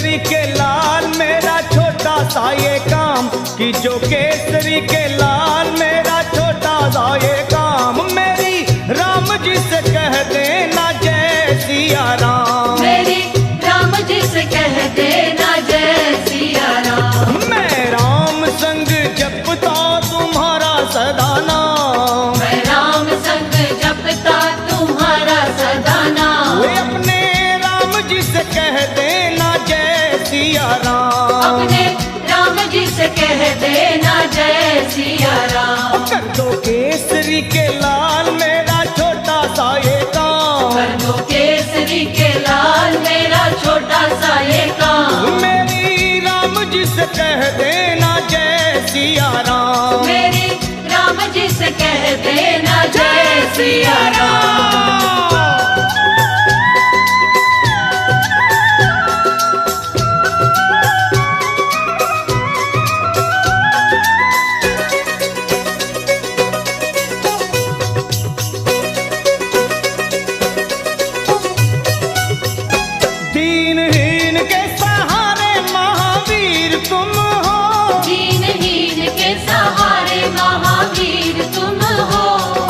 केसरी के लाल मेरा छोटा सा ये काम, कि जो केसरी के लाल मेरा छोटा सा ये काम, मेरी राम जी से कह देना जय सिया राम, मेरी राम जी से कह देना जय सिया राम। मैं राम संग जपता तुम्हारा सदा नाम, मैं राम संग जपता तुम्हारा सदा नाम। वे अपने राम जी से कह देना जय सिया राम, अपने राम जी से कह देना जय सिया राम। कर दो केसरी के लाल मेरा छोटा सा ये काम, कर दो केसरी के लाल मेरा छोटा सा ये काम, मेरी राम जी से कह देना जय सिया राम, मेरी राम जी से कह देना जय सिया राम। दीनहीन के सहारे महावीर तुम हो, दीनहीन के सहारे महावीर तुम हो,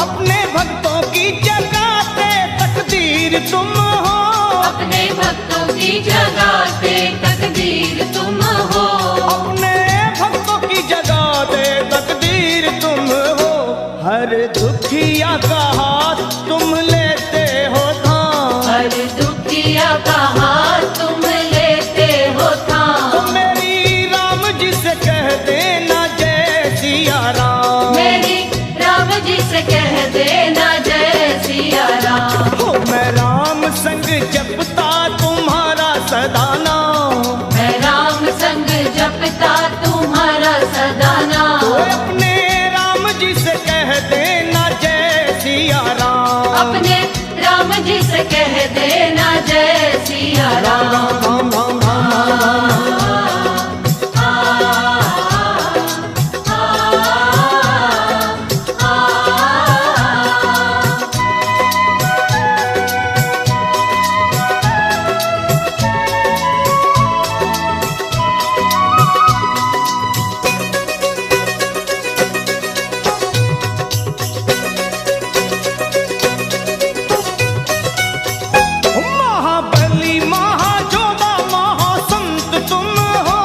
अपने भक्तों की जगाते तकदीर तुम हो, अपने भक्तों की जगाते तकदीर तुम हो, अपने भक्तों की जगाते तकदीर तुम हो, हर दुखिया का हाथ तुम लेते हो थाम, हर दुखिया का हाथ तुम लेते हो थाम। तो मेरी राम जी से कह देना जय सिया राम, मेरी राम जी से कह देना जय सिया राम। हो मैं राम संग जपता तुम्हारा सदा नाम, मैं राम संग जपता तुम्हारा सदा तो नाम। अपने राम जी से कह देना जय सिया राम, अपने राम जी से कह देना जय सिया राम राम। राम राम राम राम राम। महाबली महाजोधा महासंत तुम हो,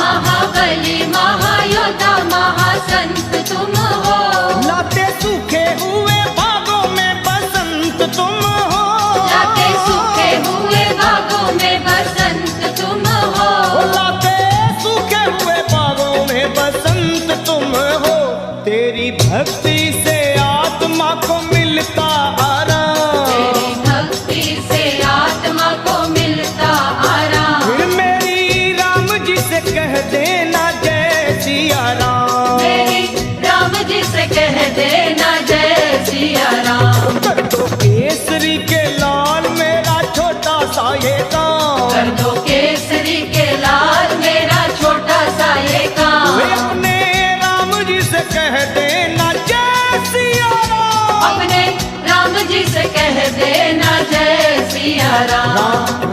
महाबली महायोद्धा महासंत तुम हो, लाते सूखे हुए बागों में बसंत तुम हो, लाते सूखे हुए बागों में बसंत तुम हो, लाते सूखे हुए बागों में बसंत तुम हो, तेरी भक्ति से आत्मा को मिलता आराम, तेरी भक्ति से आत्मा को मिलता आराम। फिर मेरी राम जी से कह देना जय सिया राम, मेरी राम जी से कह देना जय सिया राम। कर दो केसरी के लाल मेरा छोटा सा ये काम, कर दो केसरी के लाल मेरा छोटा सा ये काम, वे अपने राम जी से कह देना जय सिया राम, अपने राम जी से कह देना जय सिया राम।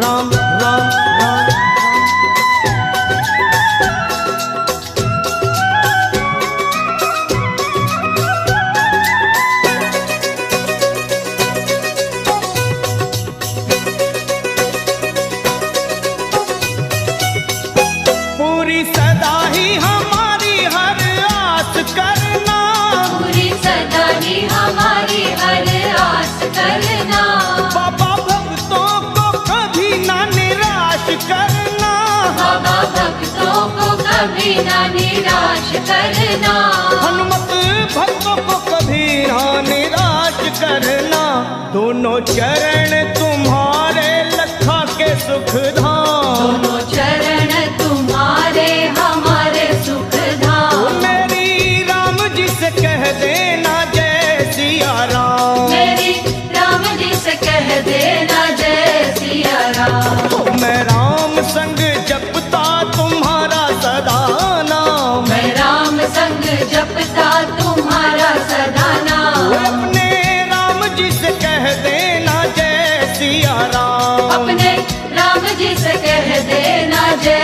राम राम राम राम। पूरी सदा ही हमारी हर आस करना, पूरी सदा ही हमारी हर आस करना, बाबा भक्तों को कभी ना निराश करना, बाबा भक्तों को कभी ना निराश करना, हनुमत भक्तों को कभी ना निराश करना, दोनों चरण तुम्हारे लखा के सुख धाम, दोनों चरण तुम्हारे हमारे सुख धाम। मेरी राम जी से कह देना जय सिया राम, मेरी राम जी से कह देना जय सिया राम। तो मैं राम संग जपता तुम्हारा सदा नाम, मैं राम संग जपता तुम्हारा सदा नाम, अपने राम जी से कह देना जय सिया राम, अपने राम जी से कह देना जय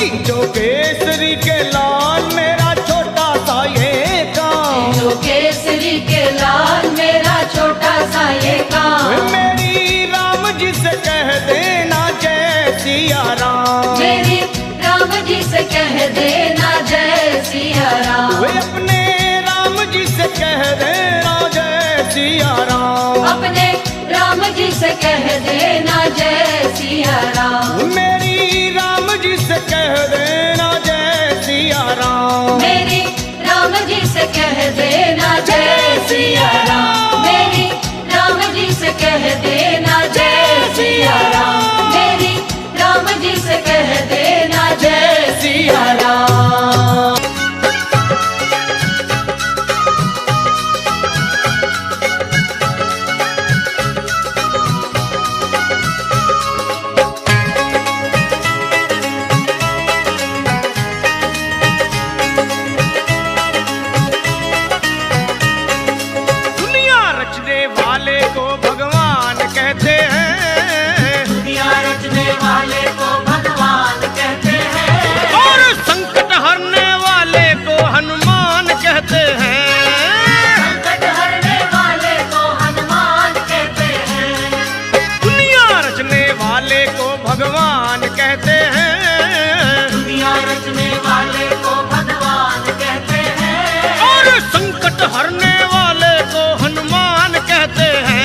कि जो केसरी के लाल मेरा छोटा सा ये काम, जो केसरी के लाल मेरा छोटा सा ये काम, मेरी राम जी से कह देना जय सिया राम, मेरी राम जी से कह देना जय सिया राम, वे अपने राम जी से कह देना जय सिया राम, अपने राम जी से कह देना जय सिया राम, मेरी राम जी से कह देना जय सिया राम, मेरी राम जी से कह देना जय सिया राम, मेरी राम जी से कह देना जय सिया राम, मेरी राम जी से कह देना जय सिया राम। दुनिया रचने वाले को भगवान कहते हैं, दुनिया रचने वाले को भगवान कहते हैं, और संकट हरने वाले को हनुमान कहते हैं, संकट हरने वाले को हनुमान कहते हैं, दुनिया रचने वाले को भगवान कहते हैं, दुनिया रचने वाले को भगवान कहते हैं, और संकट हरने वाले को हनुमान कहते हैं,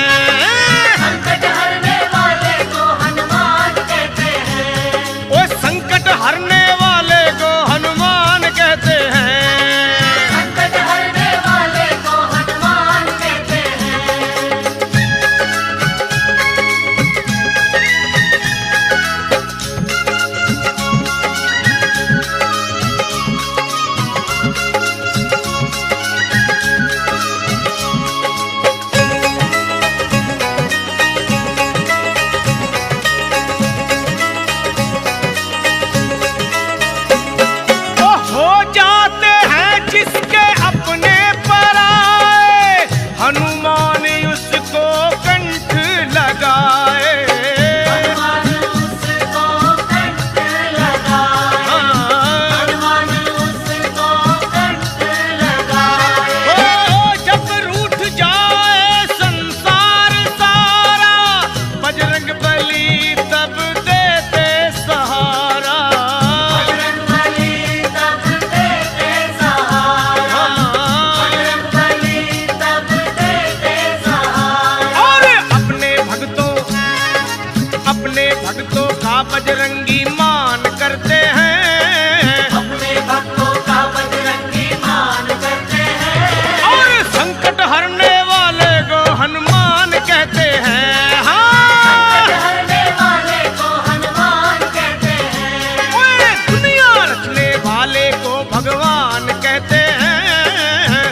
संकट हरने वाले को हनुमान कहते हैं, वो संकट हरने वाले को हनुमान कहते हैं। संकट हरने वाले को हनुमान कहते हैं। वो हो जाते हैं जिसके अपने पर आए, हनुमान उसको कंठ लगाए, हनुमान उसको कंठ लगाए, हाँ। हनुमान उसको कंठ लगाए, ओ जब रूठ जाए संसार सारा, बजरंग बली तब देते सहारा, बजरंग बली तब देते सहारा, बजरंग बली तब देते सहारा, और अपने भक्तों का बजरंगी मान करते हैं, अपने भक्तों का बजरंगी मान करते हैं, और संकट हरने वाले को हनुमान कहते हैं। हाँ, संकट हरने वाले को हनुमान कहते हैं, ओए दुनिया रचने वाले को भगवान कहते हैं,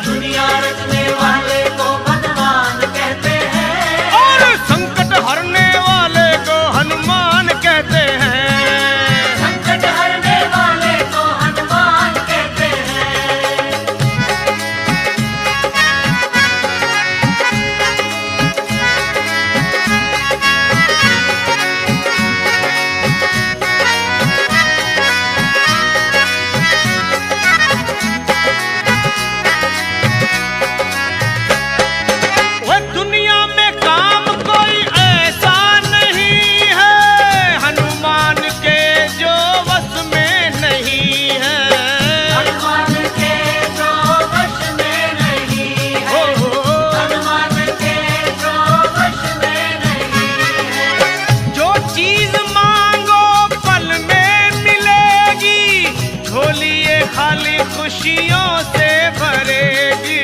दुनिया रचने वाले को भगवान कहते हैं, और संकट हरने वाले को हनुमान कहते हैं। संकट हरने वाले को हनुमान कहते हैं। वो दुनिया में काम कोई ऐसा नहीं है, हनुमान के जो वश में नहीं है, हनुमान के जो वश में नहीं है, हनुमान के जो वश में नहीं है, जो चीज मांगो पल में मिलेगी, झोलिए खाली खुशियों से भरेगी,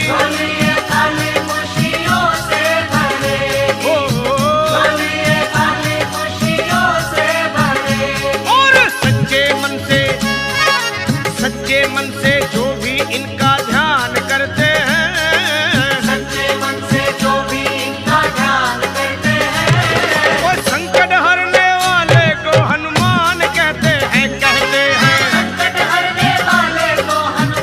झोलिए खाली खुशियों से भरेगी, झोलिए खाली खुशियों से भरेगी, और सच्चे मन से जो भी इनका ध्यान करते हैं, सच्चे मन से जो भी इनका ध्यान करते हैं, वो संकट हरने वाले को हनुमान कहते हैं, कहते हैं। संकट हरने वाले को हनुमान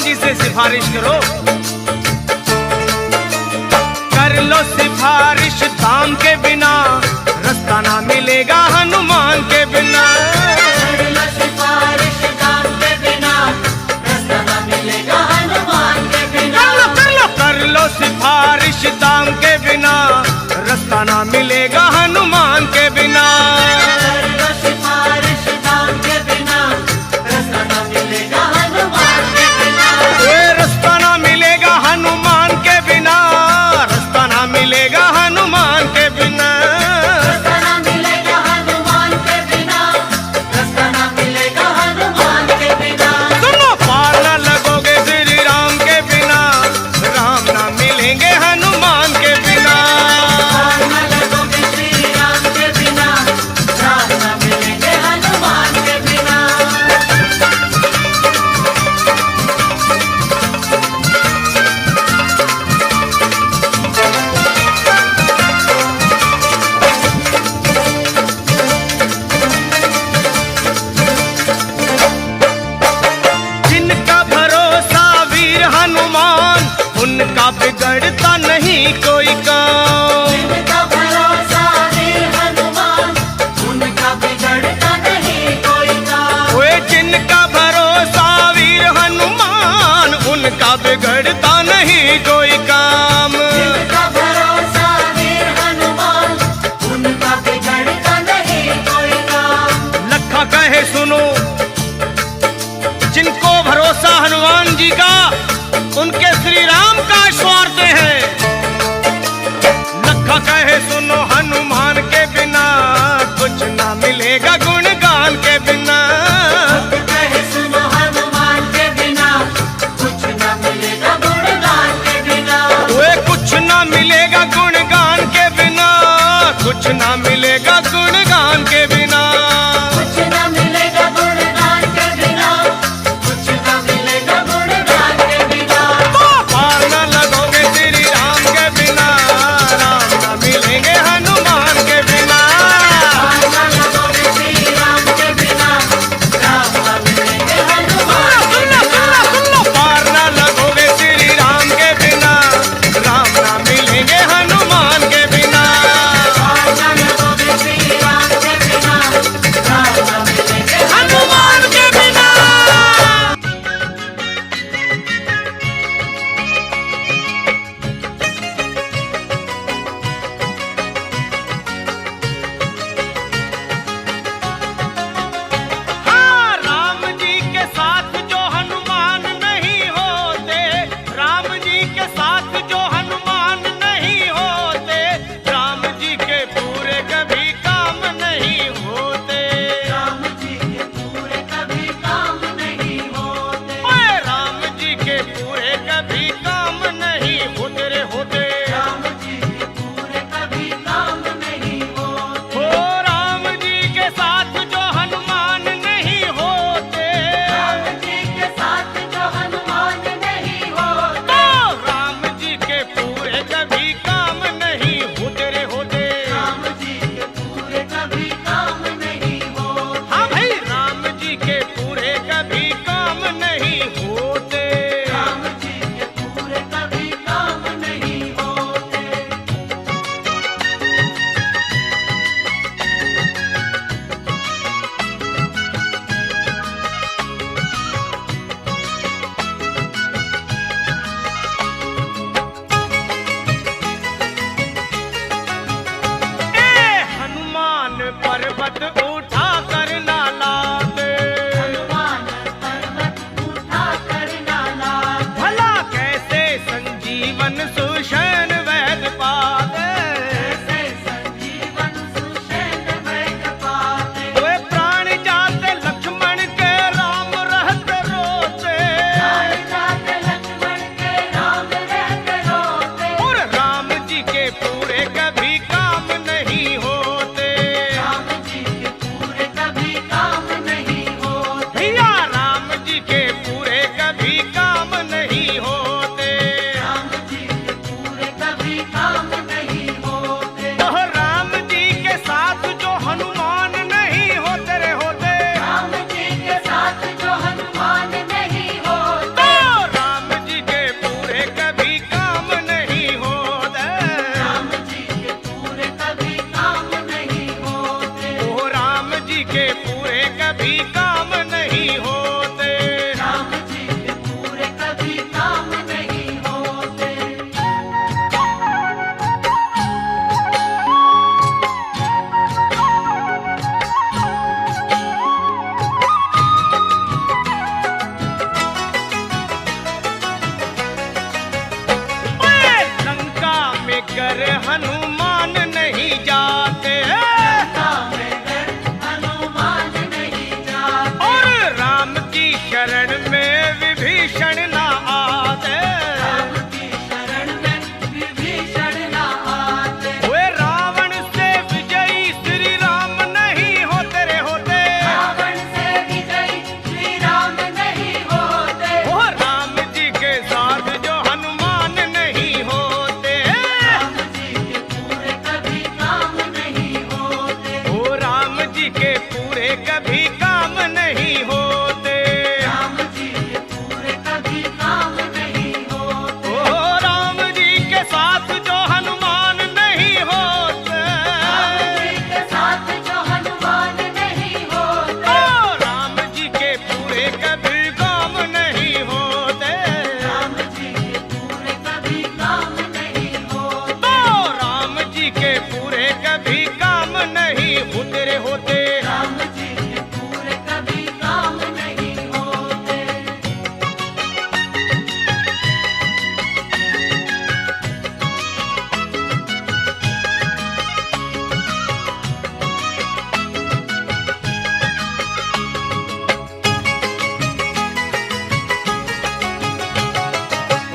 जी से सिफारिश करो। कर लो सिफारिश दाम के बिना, रास्ता ना मिलेगा हनुमान के बिना। कर लो सिफारिश दाम के बिना, रास्ता ना मिलेगा हनुमान के बिना। कर लो सिफारिश दाम के बिना, रास्ता ना मिलेगा हनुमान के बिना। कर लो सिफारिश दाम के बिना, रास्ता ना मिलेगा हनुमान के बिना। रास्ता ना मिलेगा हनुमान के बिना, रास्ता ना मिलेगा हनुमान के बिना। रास्ता ना मिलेगा हनुमान के बिना, रास्ता ना मिलेगा हनुमान के बिना। सुनो पार ना लगोगे श्री राम के बिना, राम ना मिलेंगे हनुमान के बिना। पार न लगोगे श्री राम के बिना, राम न मिलेंगे हनुमान के बिना। जिनका भरोसा वीर हनुमान, उनका बिगड़ता नहीं कोई काम। जिनका भरोसा वीर हनुमान, उनका बिगड़ता नहीं कोई काम। ओए जिनका भरोसा वीर हनुमान, उनका बिगड़ता नहीं कोई काम। जिनका भरोसा वीर हनुमान, उनका बिगड़ता नहीं कोई काम। लखा कहे सुनो, जिनको भरोसा हनुमान जी का, उनके श्री राम का स्वार्थ है। लखा कहे सुनो हनुमान के बिना, कुछ ना मिलेगा गुणगान के बिना। कहे सुनो हनुमान के बिना, कुछ न मिलेगा गुणगान के बिना। वे कुछ ना मिलेगा गुणगान के बिना, कुछ ना मिलेगा गुणगान के बिना। कुछ न मिलेगा गुणगान के बिना, कुछ न मिलेगा गुणगान के बिना। पार ना लगोगे श्री राम के बिना, राम ना मिलेंगे हनुमान के बिना। पार न लगोगे श्री राम के बिना, राम न मिलेंगे हनुमान के बिना। पार ना लगोगे श्री राम के बिना, राम ना मिलेंगे हनुमान के बिना। पार न डर हनुमान नहीं जाते, लंका में डर हनुमान नहीं जाते, और राम की शरण में विभीषण ना आते। राम की शरण में विभीषण न आते, वे रावण से विजयी श्री राम नहीं होते रे होते। रावण से विजयी श्री राम नहीं होते, ओ राम जी के साथ जो हनुमान नहीं होते, राम जी के पूरे कभी काम नहीं होते, ओ राम जी के पूरे कभी काम नहीं होते। राम जी के पूरे कभी काम नहीं होते, ओ राम जी के साथ जो हनुमान नहीं होते, राम जी के साथ जो हनुमान नहीं होते, ओ राम जी के पूरे कभी काम नहीं होते, राम जी के पूरे कभी काम नहीं होते, ओ राम जी के पूरे कभी काम नहीं होते रे होते। राम जी के पूरे कभी काम नहीं होते।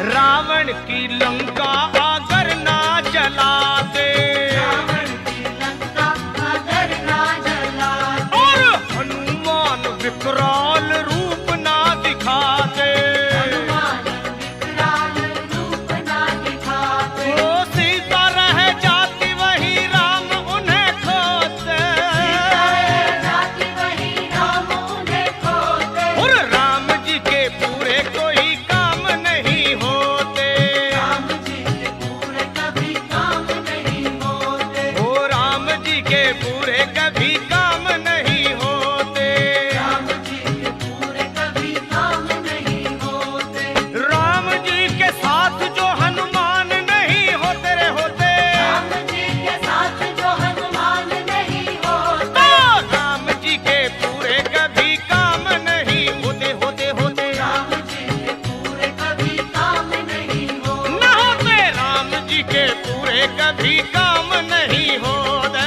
रावण की लंका अगर ना जलाते, रावण की लंका अगर ना जलाते, और हनुमान विकराल रूप ना दिखाते, हनुमान विकराल रूप ना दिखाते, ओ सीता रह जाती वही राम उन्हें खोते, सीता रह जाती वही राम उन्हें खोते, और राम जी के पूरे कोई काम नहीं होते, राम जी के पूरे कभी काम नहीं होते, ओ राम जी के पूरे कभी काम नहीं होते। राम जी के पूरे कभी काम नहीं होते, राम जी के साथ जो हनुमान नहीं होते रे होते, राम जी के साथ जो हनुमान नहीं होते, तो राम जी के पूरे कभी काम नहीं होते होते होते राम जी के पूरे कभी काम नहीं होते, न होते। राम जी के पूरे कभी काम नहीं होते,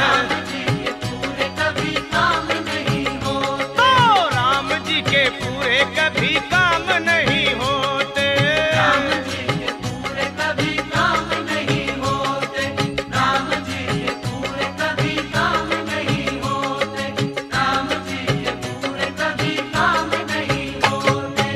राम जी के पूरे कभी काम नहीं होते, तो राम जी के पूरे कभी काम नहीं होते। राम जी के पूरे कभी काम नहीं होते, राम जी के पूरे कभी काम नहीं होते, राम जी के पूरे कभी काम नहीं होते।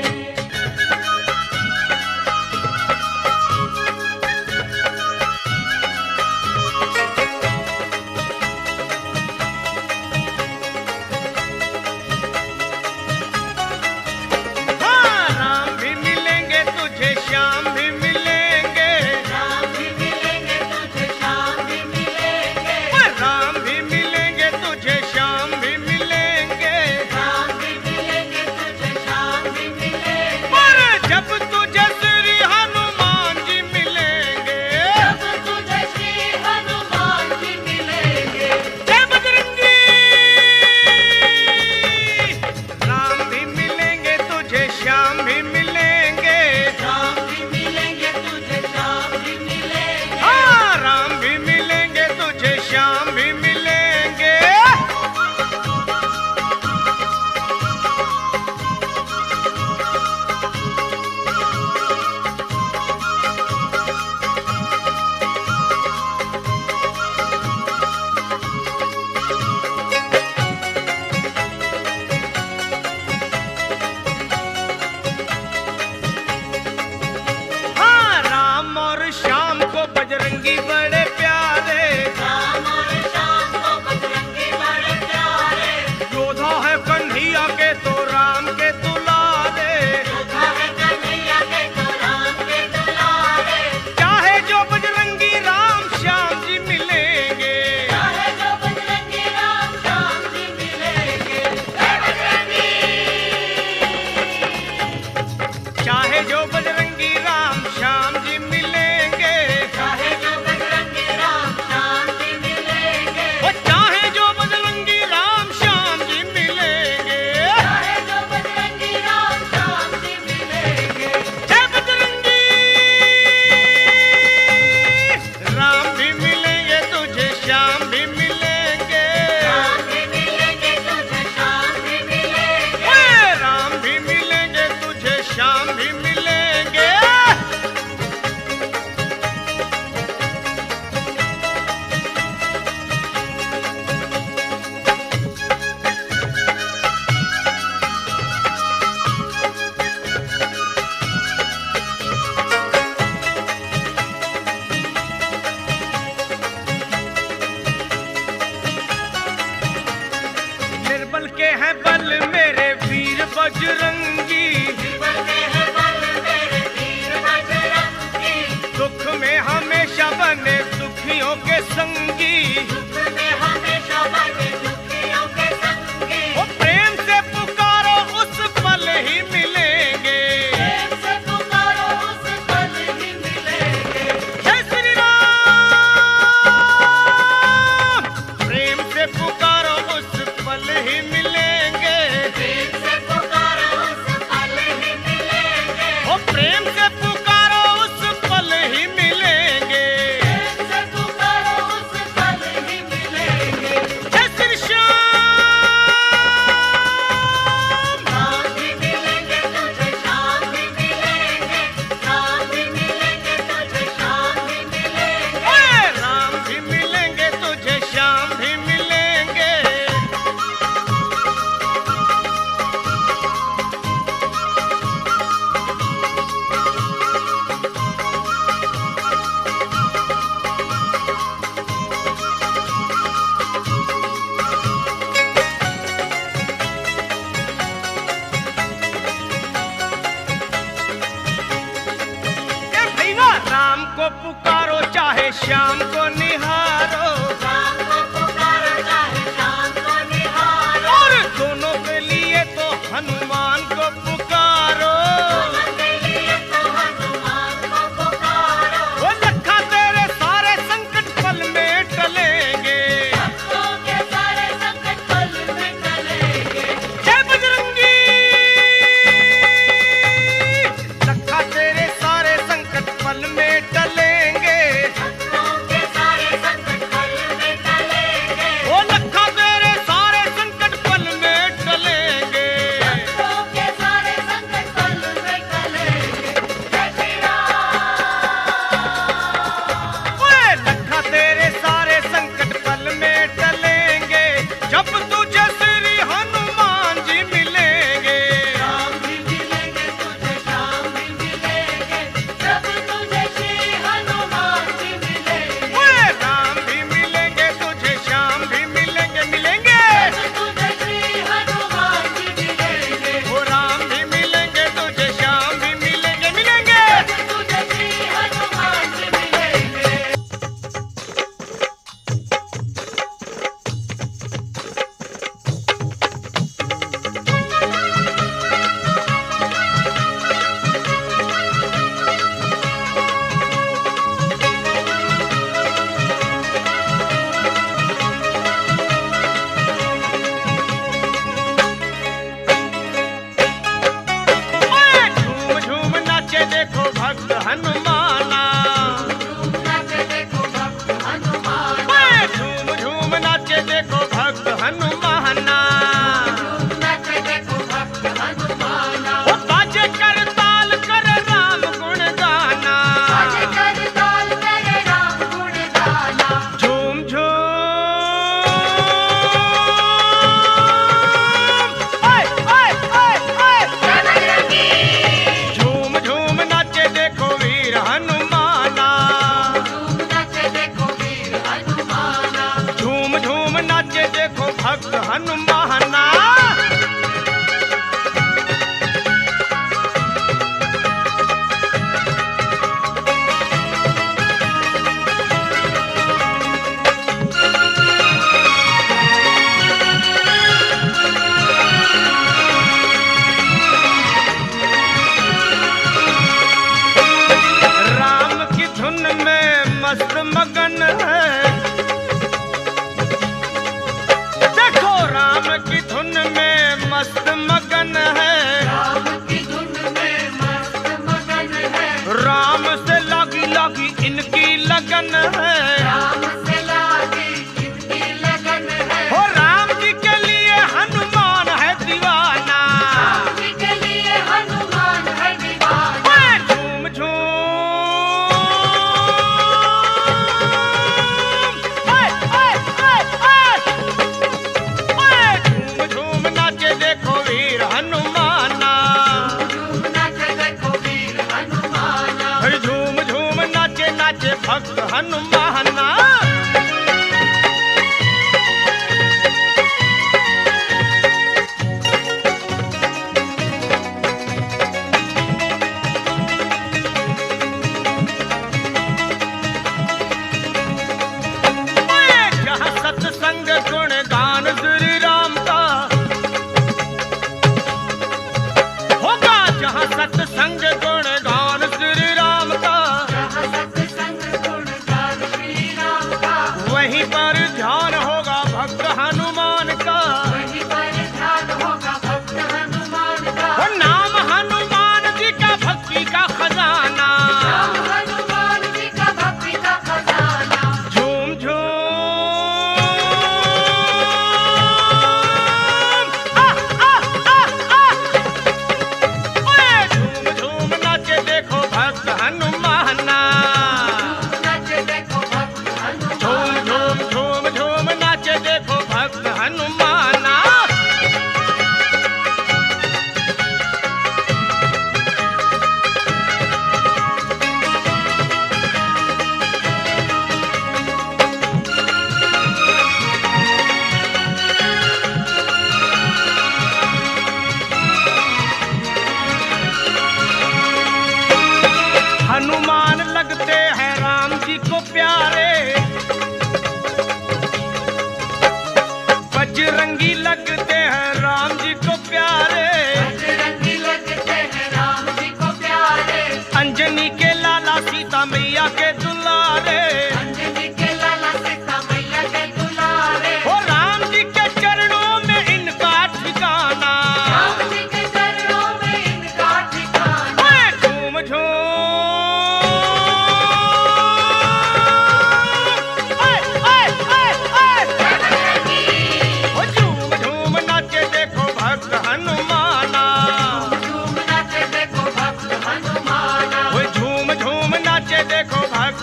हाँ, राम भी मिलेंगे तुझे, श्याम भी मिलेंगे, राम भी मिलेंगे तुझे, श्याम भी मिलेंगे, राम भी मिलेंगे तुझे, श्याम भी मिलेंगे, राम भी मिलेंगे तुझे, श्याम भी मिलेंगे, पर जब तुझे श्री हनुमान जी मिलेंगे, जब तुझे श्री हनुमान जी मिलेंगे, जय बजरंगी। राम भी मिलेंगे तुझे, श्याम भी मिलेंगे, राम भी मिलेंगे तुझे, श्याम भी मिलेंगे, हाँ, राम भी मिलेंगे तुझे, श्याम भी मिलेंगे। हाँ, राम और श्याम को बजरंगी बड़े प्यारे, राम और श्याम को बजरंगी बड़े प्यारे, योद्धा है कन्हैया के तो राम के दुलारे, योद्धा है कन्हैया के तो राम के दुलारे, चाहे जो बजरंगी राम श्याम जी मिलेंगे, चाहे जो बजरंगी राम श्याम जी मिलेंगे, जय बजरंगी, चाहे जो बजरंगी राम श्याम जी मिलेंगे, चाहे जो बजरंगी राम श्याम जी मिलेंगे, वो चाहे जो बजरंगी राम श्याम जी मिलेंगे, चाहे जो बजरंगी राम श्याम जी मिलेंगे, जय बजरंगी। ओ प्रेम से पुकारो उस पल ही मिलेंगे, प्रेम से पुकारो उस पल ही मिलेंगे। जय श्री श्याम। राम भी मिलेंगे तुझे, श्याम भी मिलेंगे, राम भी मिलेंगे तुझे, श्याम भी मिलेंगे। ओए राम भी मिलेंगे तुझे, श्याम भी मिलेंगे। ए भैया राम को पुकारो चाहे श्याम को निहारो, राम को पुकारो चाहे श्याम को निहारो, और दोनों के लिए तो हनुमान को पुकारो। दोनों के लिए तो हनुमान को पुकारो। वो लखा तेरे सारे संकट पल में टलेंगे, भक्तों के सारे संकट पल में टलेंगे। जय बजरंगी। लखा तेरे सारे संकट पल में टलेंगे, भक्तों के सारे संकट पल में टलेंगे। वो लखा तेरे सारे संकट पल में टलेंगे। भक्तों के सारे संकट पल में टलेंगे। जय श्री राम। ओए लखा तेरे सारे संकट पल में टलेंगे, जब तुझे श्री हनुमान जी मिलेंगे। राम भी मिलेंगे तुझे, श्याम भी मिलेंगे, जब तुझे श्री हनुमान जी मिलेंगे। ओए राम भी मिलेंगे तुझे, श्याम भी मिलेंगे, मिलेंगे। जब तुझे श्री हनुमान जी मिलेंगे। वो राम भी मिलेंगे तुझे, श्याम भी मिलेंगे, मिलेंगे। जब तुझे श्री हनुमान जी मिलेंगे। ओए झूम झूम नाचे देखो भक्त हनुमाना, झूम नाचे देखो भक्त हनुमान। ओए झूम झूम नाचे देखो भक्त हनुमाना। झूम नाचे देखो भक्त हनुमान। वो बाजे कर ताल कर राम गुण गाना, आज कर ताल करे राम गुण गाना। झूम झूम। ओए ओए ओए ओए जय बजरंगी। झूम झूम नाचे देखो वीर हनुमाना, झूम नाचे देखो वीर हनुमान। झूम झूम नाचे देखो भक्त हनुमाना। राम की धुन में मस्त मगन है, देखो राम की धुन में मस्त मगन है। राम की धुन में मस्त मगन है। राम से लागी लागी इनकी लगन है। राम से लागी इनकी लगन है। हो राम जी के लिए हनुमान है दीवाना। राम जी के लिए हनुमान है दीवाना। ओए झूम झूम। ओए ओए ओए ओए ओए झूम झूम नाचे देखो वीर हनुमाना। झूम नाचे देखो वीर हनुमान। झूम झूम नाचे नाचे भक्त हनुमाना। ओए जहाँ सत्संग गुण गान श्री राम का होगा, जहाँ सत्संग गुण गान श्री राम का। जहाँ सत्संग गुण गान श्री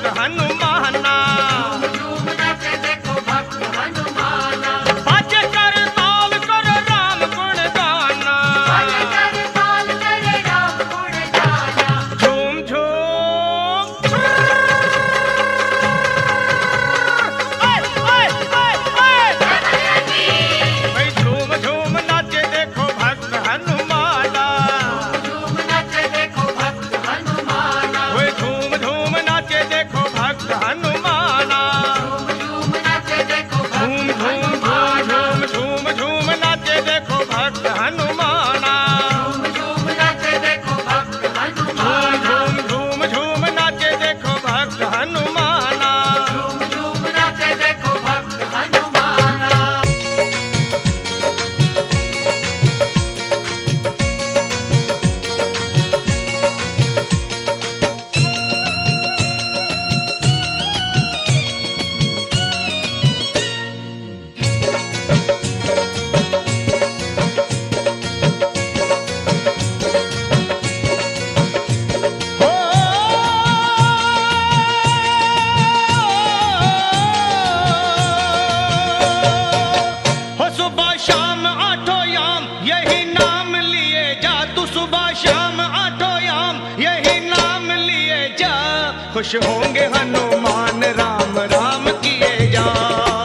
भक्त हनुमाना। झूम नाचे देखो भक्त हनुमाना। बाजे कर ताल कर राम गुण गाना। बाजे कर ताल करे राम गुण गाना। झूम झूम भाई झूम झूम नाचे देखो भक्त हनुमाना। झूम नाचे देखो भक्त हनुमाना। वो झूम झूम नाचे देखो भक्त हनुमाना। झूम नाचे देखो झूम भक्त झूम हनुमाना। झूम झूम झूम नाचे देखो भक्त हनुमाना। झूम नाचे देखो भक्त हनुमाना। झूम झूम झूम नाचे देखो भक्त हनुमाना। झूम नाचे देखो भक्त हनुमाना। हो सुबह शाम आठों याम यही नाम लिए जा। तू सुबह शाम आठों याम यही नाम लिए जा। खुश होंगे हनुमान राम राम किए जा।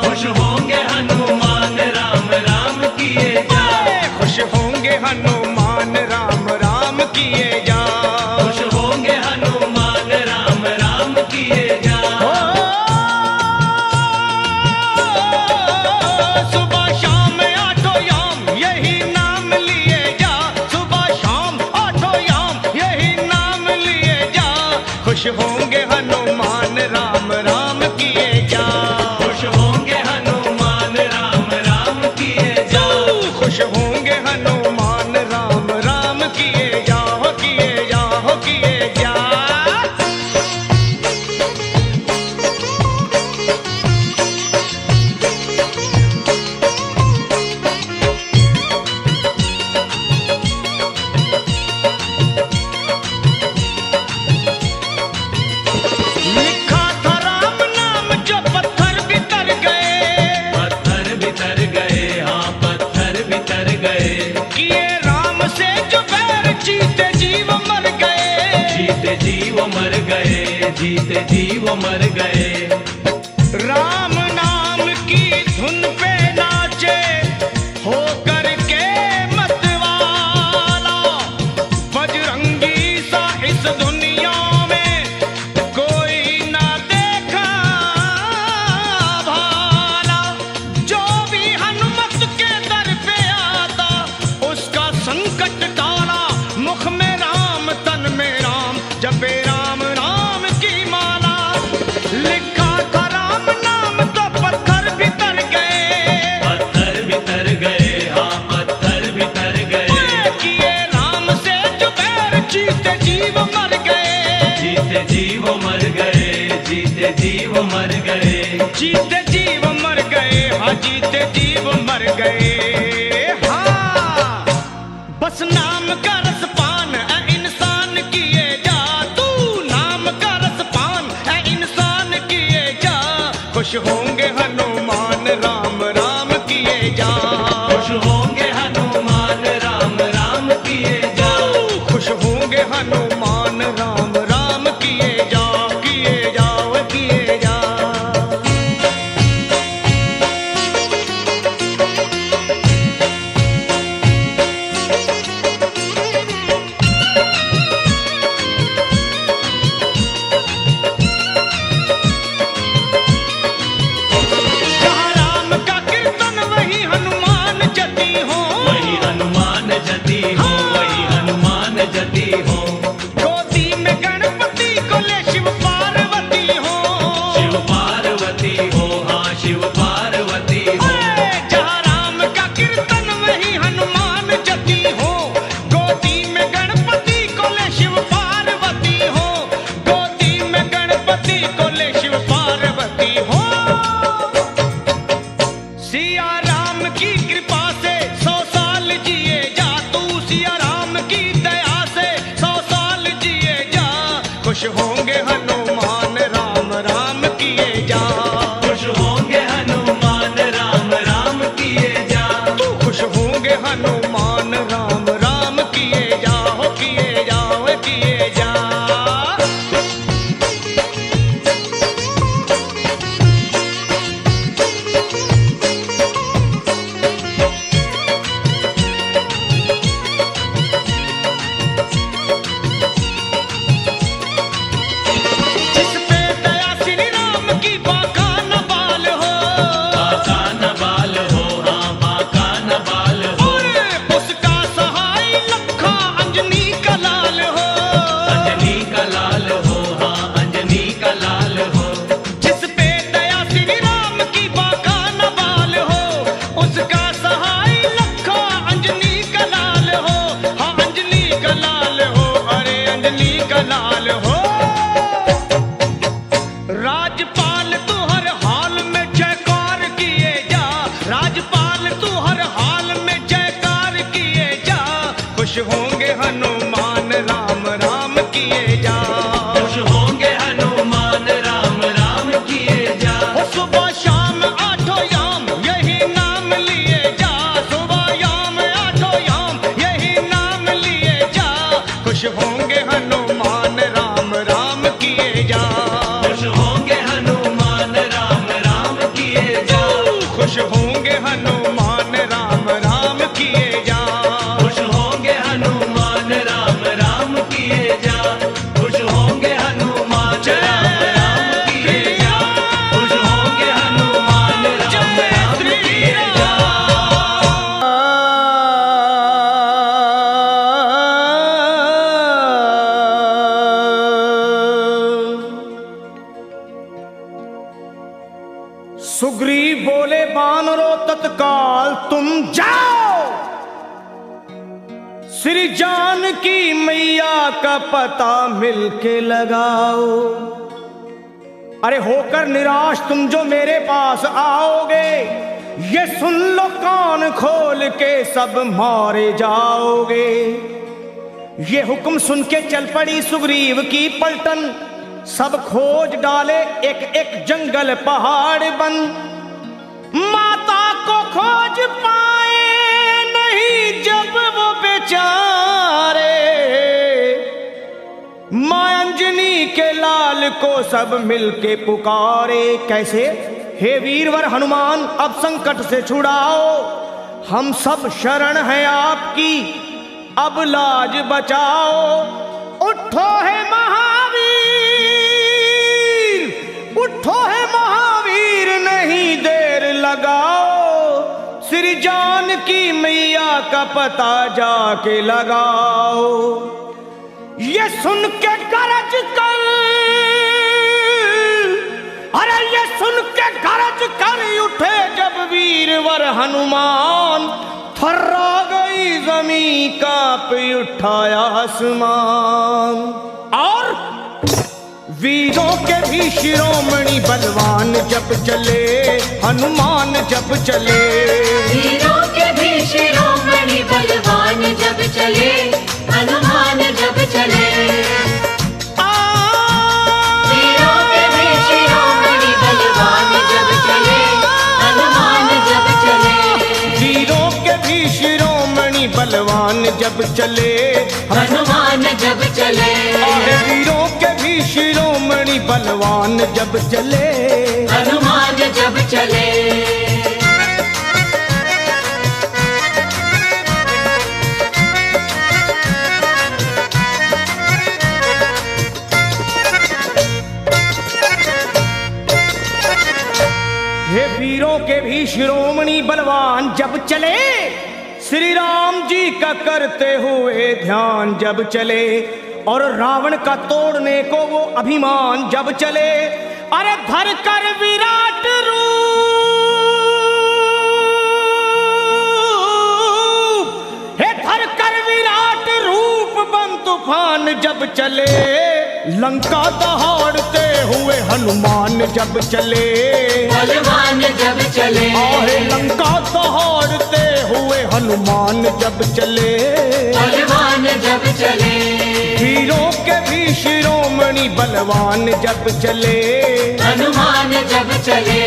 खुश होंगे हनुमान राम राम किए जा। खुश होंगे हनुमान राम राम किए जा। खुश होंगे हनुमान राम राम किए जा। सुबह शाम आठों याम यही नाम लिए जा। सुबह शाम आठों याम यही नाम लिए जा। खुश होंगे हनुमान राम राम किए जा। खुश होंगे हनुमान राम राम किए जा। खुश होंगे हनुमान राम राम किए जा। हो किए जा हो किए जा। लिखा था राम नाम जो पत्थर बितर गए। पत्थर बितर गए, हाँ पत्थर बितर गए। किए राम से जो बैर जीते जीव मर गए। जीते जीव मर गए, जीते जीव मर गए। राम नाम की धुन पे नाचे हो करके मतवाला। बजरंगी सा इस दुनिया में कोई ना देखा भाला। जो भी हनुमत के दर पे आता उसका संकट टाला। मुख में राम तन में राम जपे राम राम की माला। लिखा था राम नाम तो पत्थर बितर गए। पत्थर बितर गए, हाँ पत्थर बितर गए। किए राम से जो बैर जीते जीव मर गए। जीते जीव मर गए, जीते जीव मर गए। जीते जीव मर गए। हाँ जीते जीव मर गए। हाँ बस नाम का रसपान है इंसान किए जा। तू नाम का रसपान है इंसान किए जा। खुश होंगे हनुमान राम राम किए जा। खुश होंगे हनुमान राम राम किए जा। खुश होंगे हनुमान राम राम किए जा। किए जा वे किए जा। जहाँ राम का कीर्तन वही हनुमान जति हो। वही हनुमान जति हो, वही हनुमान जति हो। गोदी में गणपति को ले शिव पार्वती हो। शिव पार्वती हो, हाँ शिव पार्वती हो। जहाँ राम का कीर्तन वही हनुमान जति हो। गोदी में गणपति को ले शिव पार्वती हो। गोदी में गणपति को ले शिव पार्वती हो। सिया राम की कृपा से 100 साल जिए जा। तू सिया राम की दया से 100 साल जिए जा। खुश होंगे हनुमान राम का लाल हो। राजपाल तू हर हाल में जयकार किए जा, राजपाल तू हर हाल में जयकार किए जा, खुश होंगे हनुमान राम राम किए जा। खुश होंगे हनुमान राम राम किए जा। ओ सुबह शाम आठों याम यही नाम लिए जा, सुबह याम आठों याम यही नाम लिए जा, खुश होंगे हनुमान राम राम किए जा। खुश होंगे हनुमान राम राम किए जा। खुश होंगे हनुमान राम राम किए जा। खुश होंगे हनुमान राम राम किए जा। खुश होंगे हनुमान राम राम किए जा। खुश होंगे हनुमान राम राम किए जा। सुग्रीव बोले बानरों तत्काल तुम जाओ, श्री जानकी मैया का पता मिलके लगाओ। अरे होकर निराश तुम जो मेरे पास आओगे, ये सुन लो कान खोल के सब मारे जाओगे। ये हुक्म सुन के चल पड़ी सुग्रीव की पलटन, सब खोज डाले एक एक जंगल पहाड़ बन, माता को खोज पाए नहीं जब वो बेचारे, मां अंजनी के लाल को सब मिलके पुकारे। कैसे? हे वीरवर हनुमान अब संकट से छुड़ाओ, हम सब शरण हैं आपकी अब लाज बचाओ। उठो है महावीर, उठो है महावीर नहीं देर लगाओ, श्री जानकी मैया का पता जाके लगाओ। ये सुन के गरज कर, अरे ये सुन के गरज कर उठे जब वीरवर हनुमान, थर्रा गई जमीन कांप उठाया आसमान। और वीरों के भी शिरोमणि बलवान जब चले, हनुमान जब चले। वीरों के भी शिरोमणि बलवान जब चले, हनुमान जब चले। वीरों के भी शिरोमणि बलवान जब चले, हनुमान जब चले। वीरों के भी शिरोमणि बलवान जब चले, हनुमान जब चले। अरे वीरों के भी शिरोमणि बलवान जब चले, हनुमान जब चले। हे वीरों के भी शिरोमणि बलवान जब चले, श्री राम जी का करते हुए ध्यान जब चले, और रावण का तोड़ने को वो अभिमान जब चले। अरे धर कर विराट रूप, हे धर कर विराट रूप बन तूफान जब चले, लंका दहाड़ते हुए हनुमान जब चले। बलवान जब चले। आहे लंका दहाड़ते हुए हनुमान जब चले, बलवान जब चले। वीरों के भी शिरोमणि बलवान जब चले, हनुमान जब चले।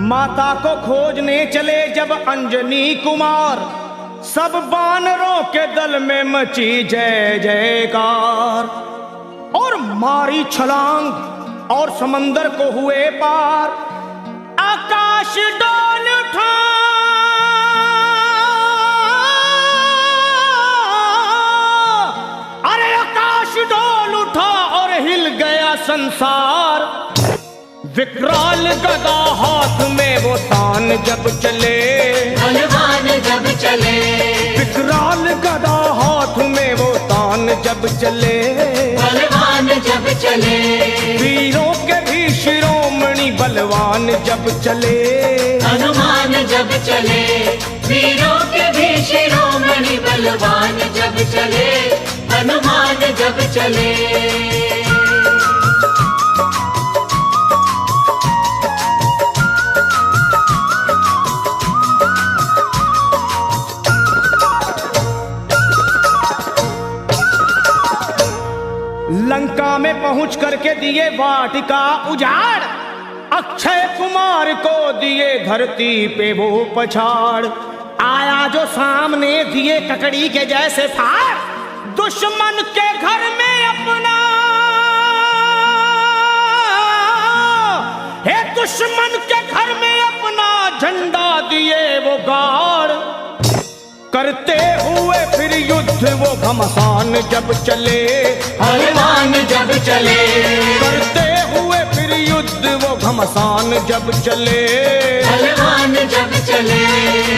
माता को खोजने चले जब अंजनी कुमार, सब बानरों के दल में मची जय जयकार, और मारी छलांग और समंदर को हुए पार। आकाश डोल उठा, अरे आकाश डोल उठा और हिल गया संसार। विकराल गदा हाथ में वो तान जब चले, बलवान जब चले, विकराल गदा हाथ में वो तान जब चले, बलवान जब चले, वीरों के भी शिरोमणि बलवान जब चले, हनुमान जब चले, वीरों के भी शिरोमणि बलवान जब चले, हनुमान जब चले। लंका में पहुंच करके दिए वाटिका उजाड़, अक्षय कुमार को दिए धरती पे वो पछाड़, आया जो सामने दिए ककड़ी के जैसे फाड़, दुश्मन के घर में अपना, हे दुश्मन के घर में अपना झंडा दिए वो गाड़, करते हुए फिर युद्ध वो घमसान जब चले, हनुमान जब चले, करते हुए फिर युद्ध वो घमसान जब चले, हनुमान जब चले,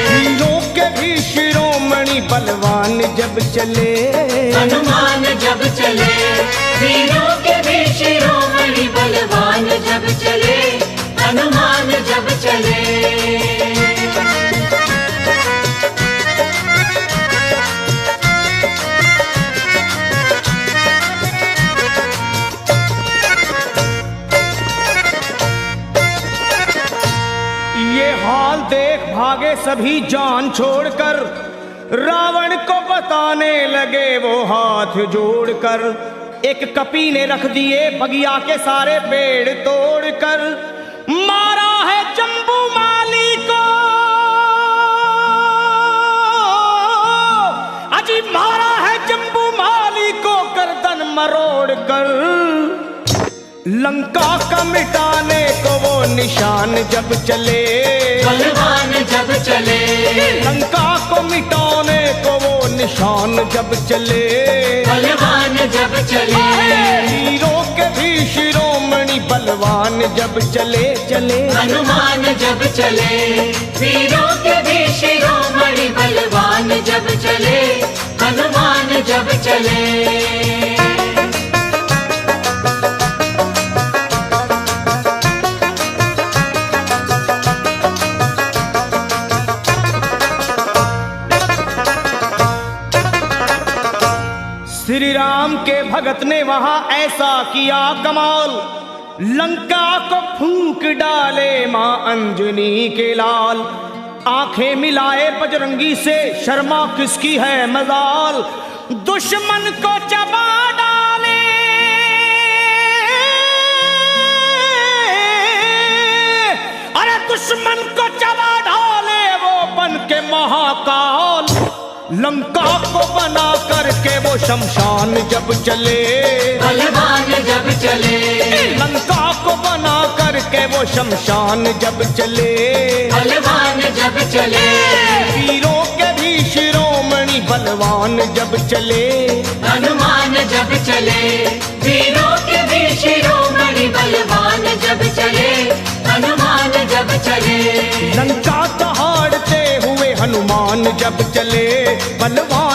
वीरों के भी शिरोमणि बलवान जब चले, हनुमान जब चले, वीरों के भी शिरोमणि बलवान जब चले, हनुमान जब चले। ये हाल देख भागे सभी जान छोड़कर, रावण को बताने लगे वो हाथ जोड़कर, एक कपी ने रख दिए बगिया के सारे पेड़ तोड़कर, मारा है जम्बू माली को, अजी मारा है जम्बू माली को गर्दन मरोड़ कर, लंका का मिटाने को वो निशान जब चले, बलवान जब चले, लंका को मिटाने को वो निशान जब चले, बलवान जब चले, वीरों के भी शिरोमणि बलवान जब चले चले, हनुमान जब चले, वीरों के भी शिरोमणि बलवान जब चले, हनुमान जब चले। श्री राम के भगत ने वहां ऐसा किया कमाल, लंका को फूंक डाले मां अंजनी के लाल, आंखें मिलाए बजरंगी से शर्मा किसकी है मजाल, दुश्मन को चबा डाले, अरे दुश्मन को चबा डाले वो बन के महाकाल, लंका को बना करके वो शमशान जब चले, बलवान जब चले, लंका को बना करके वो शमशान जब चले, बलवान जब चले, वीरों के भी शिरोमणि बलवान जब चले, हनुमान जब चले, वीरों के भी शिरोमणि बलवान जब चले, हनुमान जब चले, लंका दहाड़ते हुए हनुमान जब चले, बलवान